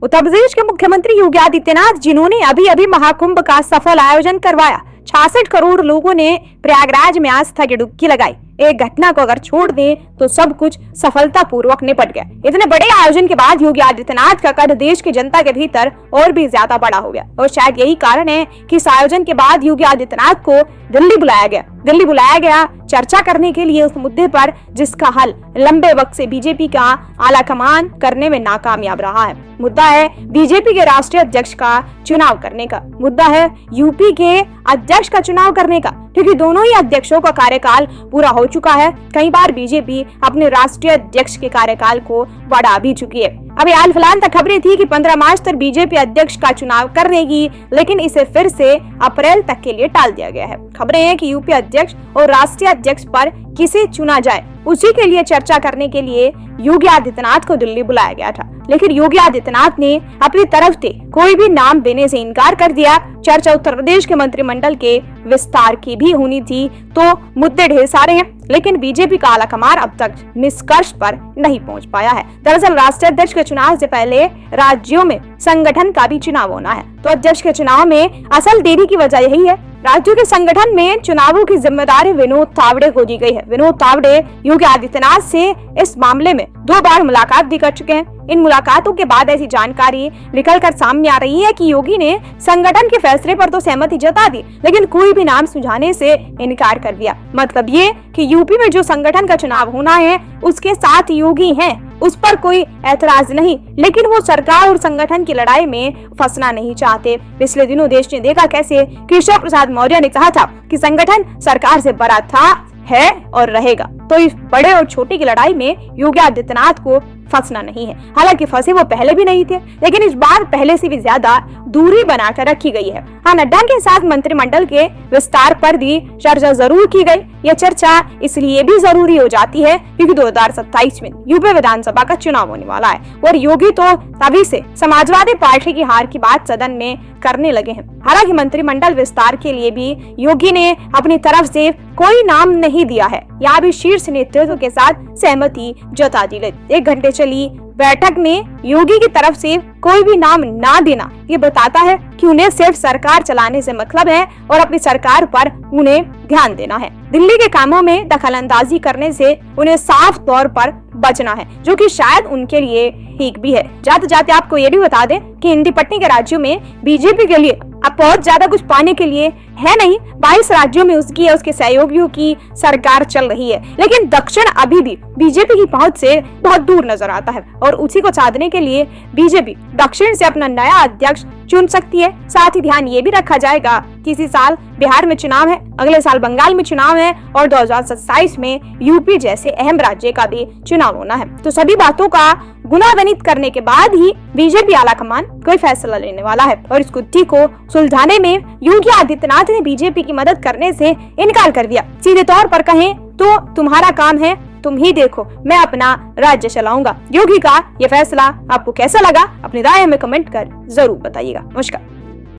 उत्तर प्रदेश के मुख्यमंत्री योगी आदित्यनाथ, जिन्होंने अभी अभी महाकुंभ का सफल आयोजन करवाया, 66 करोड़ लोगों ने प्रयागराज में आस्था की डुबकी लगाई। एक घटना को अगर छोड़ दें तो सब कुछ सफलतापूर्वक निपट गया। इतने बड़े आयोजन के बाद योगी आदित्यनाथ का कद देश की जनता के भीतर और भी ज्यादा बड़ा हो गया और शायद यही कारण है कि इस आयोजन के बाद योगी आदित्यनाथ को दिल्ली बुलाया गया चर्चा करने के लिए उस मुद्दे पर जिसका हल लंबे वक्त से बीजेपी का आलाकमान करने में नाकामयाब रहा है। मुद्दा है बीजेपी के राष्ट्रीय अध्यक्ष का चुनाव करने का, मुद्दा है यूपी के अध्यक्ष का चुनाव करने का, क्योंकि दोनों ही अध्यक्षों का कार्यकाल पूरा हो चुका है। कई बार बीजेपी अपने राष्ट्रीय अध्यक्ष के कार्यकाल को बढ़ा भी चुकी है। अभी हाल फिलहाल तक खबरें थी कि 15 मार्च तक बीजेपी अध्यक्ष का चुनाव कर लेगी, लेकिन इसे फिर से अप्रैल तक के लिए टाल दिया गया है। खबरें हैं कि यूपी अध्यक्ष और राष्ट्रीय अध्यक्ष पर किसे चुना जाए, उसी के लिए चर्चा करने के लिए योगी आदित्यनाथ को दिल्ली बुलाया गया था, लेकिन योगी आदित्यनाथ ने अपनी तरफ से कोई भी नाम देने से इनकार कर दिया। चर्चा उत्तर प्रदेश के मंत्रिमंडल के विस्तार की भी होनी थी, तो मुद्दे ढेर सारे हैं, लेकिन बीजेपी का आलाकमान अब तक निष्कर्ष पर नहीं पहुंच पाया है। दरअसल राष्ट्रीय अध्यक्ष के चुनाव से पहले राज्यों में संगठन का भी चुनाव होना है, तो अध्यक्ष के चुनाव में असल देरी की वजह यही है। राज्यों के संगठन में चुनावों की जिम्मेदारी विनोद तावड़े को दी गई है। विनोद तावड़े योगी आदित्यनाथ से इस मामले में 2 बार मुलाकात भी कर चुके हैं। इन मुलाकातों के बाद ऐसी जानकारी निकलकर सामने आ रही है कि योगी ने संगठन के फैसले पर तो सहमति जता दी, लेकिन कोई भी नाम सुझाने से इनकार कर दिया। मतलब ये कि यूपी में जो संगठन का चुनाव होना है उसके साथ योगी हैं, उस पर कोई ऐतराज नहीं, लेकिन वो सरकार और संगठन की लड़ाई में फंसना नहीं चाहते। पिछले दिनों देश ने देखा कैसे केशव प्रसाद मौर्य ने कहा था कि संगठन सरकार से बड़ा था, है और रहेगा, तो इस बड़े और छोटे की लड़ाई में योगी आदित्यनाथ को फंसना नहीं है। हालांकि फंसे वो पहले भी नहीं थे, लेकिन इस बार पहले से भी ज्यादा दूरी बनाकर रखी गई है। हाँ, नड्डा के साथ मंत्रिमंडल के विस्तार पर भी चर्चा जरूर की गई। यह चर्चा इसलिए भी जरूरी हो जाती है क्योंकि 2027 में यूपी विधानसभा का चुनाव होने वाला है और योगी तो तभी से समाजवादी पार्टी की हार की बात सदन में करने लगे हैं। हालांकि मंत्रिमंडल विस्तार के लिए भी योगी ने अपनी तरफ से कोई नाम नहीं दिया है। यहाँ भी शीर्ष नेतृत्व के साथ सहमति जता दी गई। 1 घंटे चली बैठक में योगी की तरफ से कोई भी नाम ना देना ये बताता है कि उन्हें सिर्फ सरकार चलाने से मतलब है और अपनी सरकार पर उन्हें ध्यान देना है। दिल्ली के कामों में दखलंदाजी करने से उन्हें साफ तौर पर बचना है, जो कि शायद उनके लिए ठीक भी है। जाते जाते आपको ये भी बता दें कि इंडी पट्टी के राज्यों में बीजेपी के लिए अब बहुत ज्यादा कुछ पाने के लिए है नहीं। 22 राज्यों में उसकी या उसके सहयोगियों की सरकार चल रही है, लेकिन दक्षिण अभी भी बीजेपी की पहुंच से बहुत दूर नजर आता है और उसी को साधने के लिए बीजेपी दक्षिण से अपना नया अध्यक्ष चुन सकती है। साथ ही ध्यान ये भी रखा जाएगा कि इसी साल बिहार में चुनाव है, अगले साल बंगाल में चुनाव है और 2027 में यूपी जैसे अहम राज्य का भी चुनाव होना है। तो सभी बातों का गुनागणित करने के बाद ही बीजेपी आलाकमान कोई फैसला लेने वाला है और इस गुत्थी को सुलझाने में योगी आदित्यनाथ ने बीजेपी की मदद करने से इनकार कर दिया। सीधे तौर पर कहें तो तुम्हारा काम है, तुम ही देखो, मैं अपना राज्य चलाऊंगा। योगी का ये फैसला आपको कैसा लगा? अपनी राय हमें कमेंट कर जरूर बताइएगा। नमस्कार।